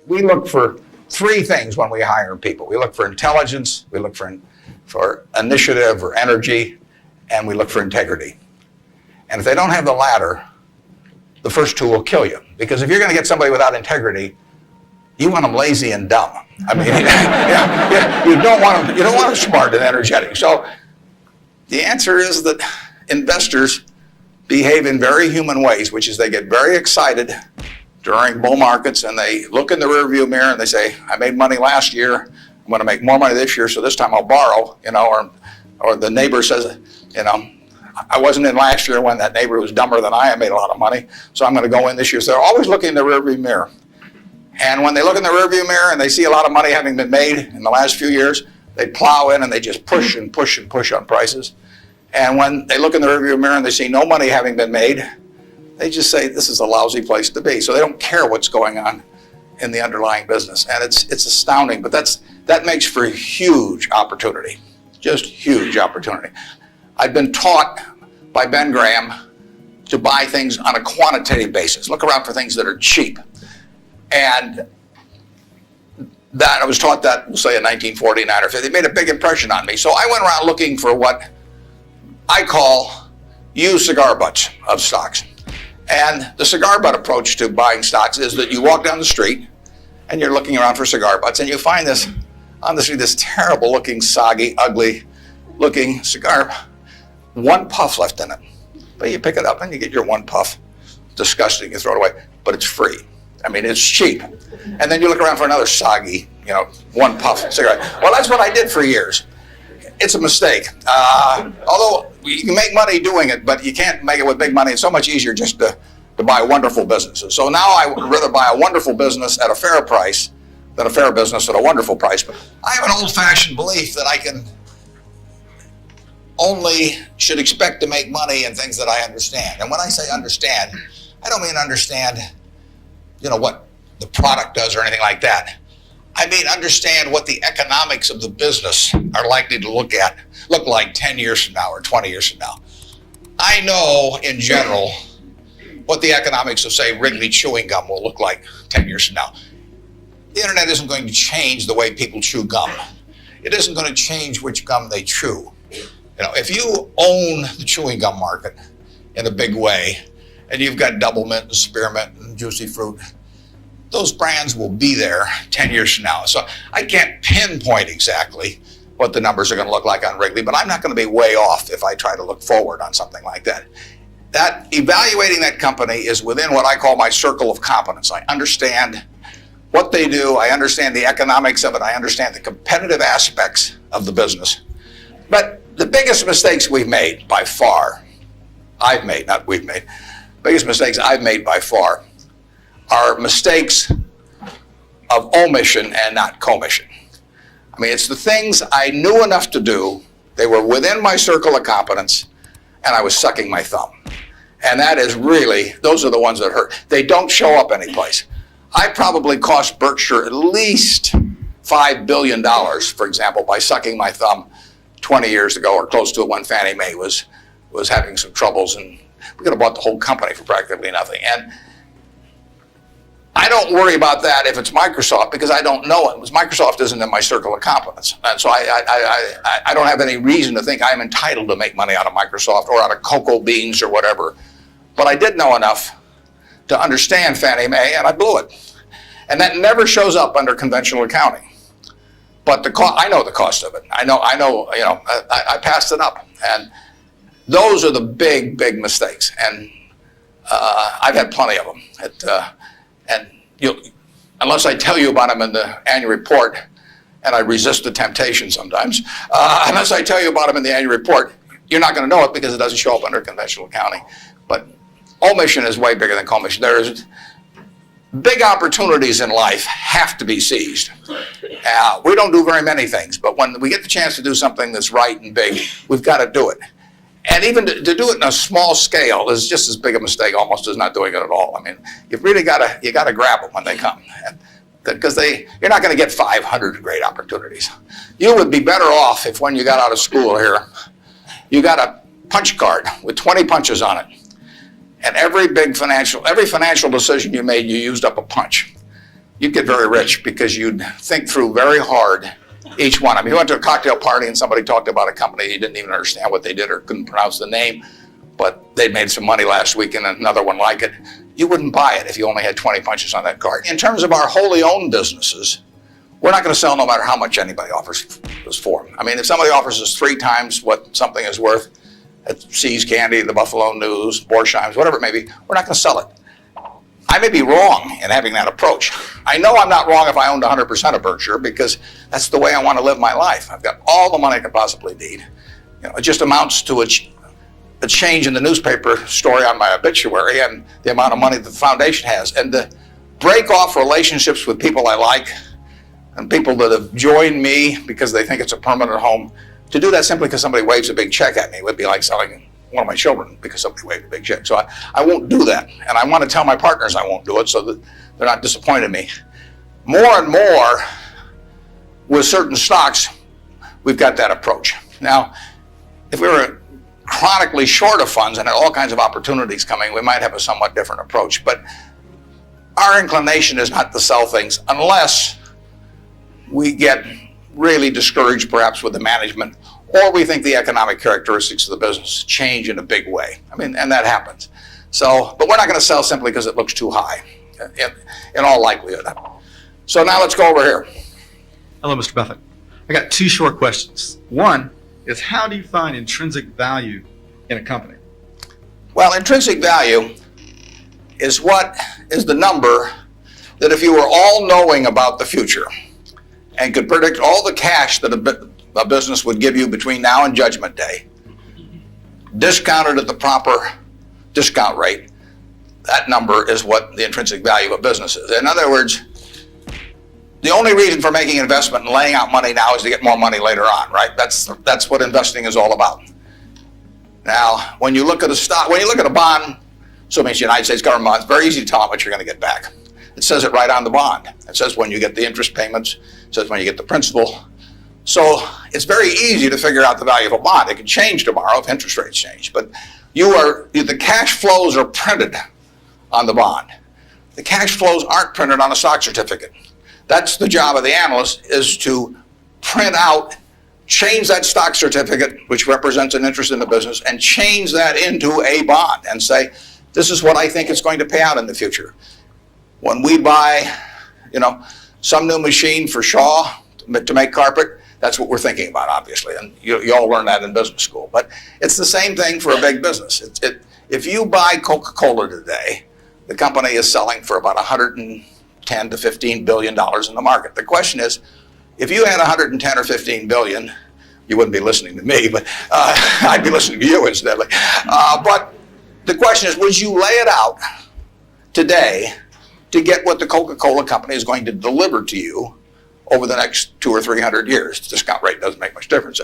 we look for three things when we hire people. We look for intelligence, we look for initiative or energy, and we look for integrity. And if they don't have the latter, the first two will kill you. Because if you're going to get somebody without integrity, you want them lazy and dumb. I mean, you don't want them smart and energetic. So the answer is that investors behave in very human ways, which is they get very excited during bull markets and they look in the rearview mirror and they say, I made money last year, I'm going to make more money this year, so this time I'll borrow, or the neighbor says, I wasn't in last year when that neighbor was dumber than I made a lot of money, so I'm going to go in this year. So they're always looking in the rearview mirror. And when they look in the rearview mirror and they see a lot of money having been made in the last few years, they plow in and they just push and push and push on prices. And when they look in the rearview mirror and they see no money having been made, they just say, this is a lousy place to be. So they don't care what's going on in the underlying business. And it's astounding, but that makes for huge opportunity, just huge opportunity. I've been taught by Ben Graham to buy things on a quantitative basis. Look around for things that are cheap. And that I was taught that, we'll say in 1949 or 50. It made a big impression on me. So I went around looking for what I call used cigar butts of stocks. And the cigar butt approach to buying stocks is that you walk down the street and you're looking around for cigar butts and you find this on the street, this terrible looking, soggy, ugly looking cigar, one puff left in it. But you pick it up and you get your one puff. Disgusting, you throw it away, but it's free. I mean, it's cheap. And then you look around for another soggy, one puff cigarette. Well, that's what I did for years. It's a mistake. Although you can make money doing it, but you can't make it with big money. It's so much easier just to buy wonderful businesses. So now I would rather buy a wonderful business at a fair price than a fair business at a wonderful price. But I have an old-fashioned belief that I can only should expect to make money in things that I understand. And when I say understand, I don't mean understand what the product does or anything like that. I mean, understand what the economics of the business are likely to look like 10 years from now or 20 years from now. I know, in general, what the economics of, say, Wrigley chewing gum will look like 10 years from now. The internet isn't going to change the way people chew gum. It isn't going to change which gum they chew. If you own the chewing gum market in a big way, and you've got Double Mint and Spearmint and Juicy Fruit, those brands will be there 10 years from now. So I can't pinpoint exactly what the numbers are going to look like on Wrigley, but I'm not going to be way off if I try to look forward on something like that. That evaluating that company is within what I call my circle of competence. I understand what they do. I understand the economics of it. I understand the competitive aspects of the business. But the biggest mistakes we've made by far, biggest mistakes I've made by far are mistakes of omission and not commission. I mean, it's the things I knew enough to do, they were within my circle of competence, and I was sucking my thumb. And that is really, those are the ones that hurt. They don't show up anyplace. I probably cost Berkshire at least $5 billion, for example, by sucking my thumb 20 years ago or close to it when Fannie Mae was having some troubles, and we could have bought the whole company for practically nothing. And I don't worry about that if it's Microsoft because I don't know it. Microsoft isn't in my circle of competence. And so I don't have any reason to think I'm entitled to make money out of Microsoft or out of cocoa beans or whatever. But I did know enough to understand Fannie Mae, and I blew it. And that never shows up under conventional accounting. But I know the cost of it. I know. I passed it up. And those are the big, big mistakes. And I've had plenty of them. And unless I tell you about them in the annual report, and I resist the temptation sometimes, unless I tell you about them in the annual report, you're not going to know it because it doesn't show up under conventional accounting. But omission is way bigger than commission. There's big opportunities in life have to be seized. We don't do very many things, but when we get the chance to do something that's right and big, we've got to do it. And even to do it in a small scale is just as big a mistake almost as not doing it at all. I mean, you've really got to grab them when they come, because you're not going to get 500 great opportunities. You would be better off if when you got out of school here, you got a punch card with 20 punches on it, and every financial decision you made, you used up a punch. you'd get very rich because you'd think through very hard each one. I mean, you went to a cocktail party and somebody talked about a company, you didn't even understand what they did or couldn't pronounce the name, but they made some money last week and another one like it. You wouldn't buy it if you only had 20 punches on that card. In terms of our wholly owned businesses, we're not going to sell no matter how much anybody offers us for them. I mean, if somebody offers us 3 times what something is worth at See's Candy, the Buffalo News, Borsheim's, whatever it may be, we're not going to sell it. I may be wrong in having that approach. I know I'm not wrong if I owned 100% of Berkshire because that's the way I want to live my life. I've got all the money I could possibly need. You know, it just amounts to a change in the newspaper story on my obituary and the amount of money that the foundation has. And to break off relationships with people I like and people that have joined me because they think it's a permanent home, to do that simply because somebody waves a big check at me would be like selling one of my children because somebody waved a big check. So I won't do that. And I want to tell my partners I won't do it so that they're not disappointed in me. More and more with certain stocks, we've got that approach. Now, if we were chronically short of funds and had all kinds of opportunities coming, we might have a somewhat different approach. But our inclination is not to sell things unless we get really discouraged perhaps with the management, or we think the economic characteristics of the business change in a big way. I mean, and that happens. So, but we're not going to sell simply because it looks too high, in all likelihood. So now let's go over here. Hello, Mr. Buffett. I got 2 short questions. One is, how do you find intrinsic value in a company? Well, intrinsic value is the number that if you were all-knowing about the future and could predict all the cash that a business would give you between now and Judgment Day, discounted at the proper discount rate, that number is what the intrinsic value of a business is. In other words, the only reason for making an investment and laying out money now is to get more money later on, right? That's what investing is all about. Now, when you look at a stock, when you look at a bond, so it means the United States government bond, it's very easy to tell how much you're going to get back. It says it right on the bond. It says when you get the interest payments, it says when you get the principal. So it's very easy to figure out the value of a bond. It can change tomorrow if interest rates change, but the cash flows are printed on the bond. The cash flows aren't printed on a stock certificate. That's the job of the analyst, is to print out, change that stock certificate, which represents an interest in the business, and change that into a bond and say, this is what I think it's going to pay out in the future. When we buy, some new machine for Shaw to make carpet, that's what we're thinking about, obviously, and you all learn that in business school. But it's the same thing for a big business. If you buy Coca-Cola today, the company is selling for about $110 to $15 billion in the market. The question is, if you had 110 or 15 billion, you wouldn't be listening to me, but I'd be listening to you instead. But the question is, would you lay it out today to get what the Coca-Cola company is going to deliver to you over the next 200 or 300 years? The discount rate doesn't make much difference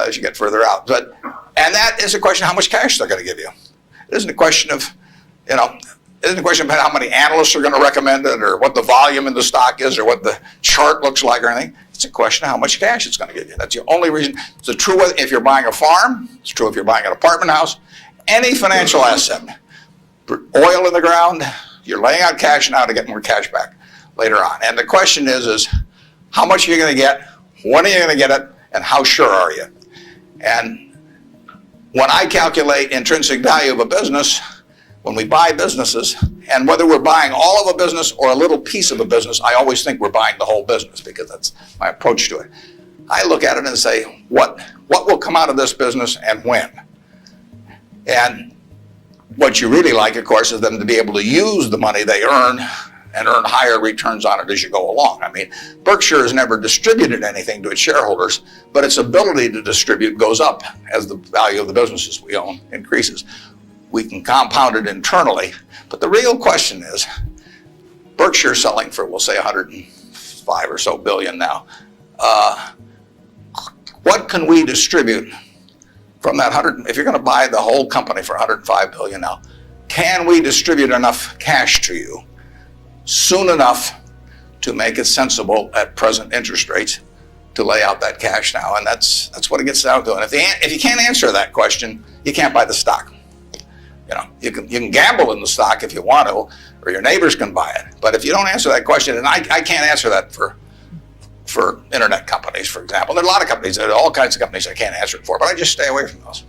as you get further out. And that is a question of how much cash they're going to give you. It isn't a question of, it isn't a question about how many analysts are going to recommend it or what the volume in the stock is or what the chart looks like or anything. It's a question of how much cash it's going to give you. That's the only reason. It's true if you're buying a farm. It's true if you're buying an apartment house. Any financial asset. Oil in the ground. You're laying out cash now to get more cash back later on. And the question is how much are you going to get? When are you going to get it? And how sure are you? And when I calculate intrinsic value of a business, when we buy businesses, and whether we're buying all of a business or a little piece of a business, I always think we're buying the whole business because that's my approach to it. I look at it and say, what will come out of this business and when? And what you really like, of course, is them to be able to use the money they earn and earn higher returns on it as you go along. I mean, Berkshire has never distributed anything to its shareholders, but its ability to distribute goes up as the value of the businesses we own increases. We can compound it internally, but the real question is, Berkshire selling for, we'll say, 105 or so billion now. What can we distribute from that 100? If you're going to buy the whole company for 105 billion now, can we distribute enough cash to you soon enough to make it sensible at present interest rates to lay out that cash now? And that's what it gets down to. And if you can't answer that question, you can't buy the stock. You can gamble in the stock if you want to, or your neighbors can buy it. But if you don't answer that question, and I can't answer that for internet companies, for example. There are a lot of companies, there are all kinds of companies I can't answer it for, but I just stay away from those.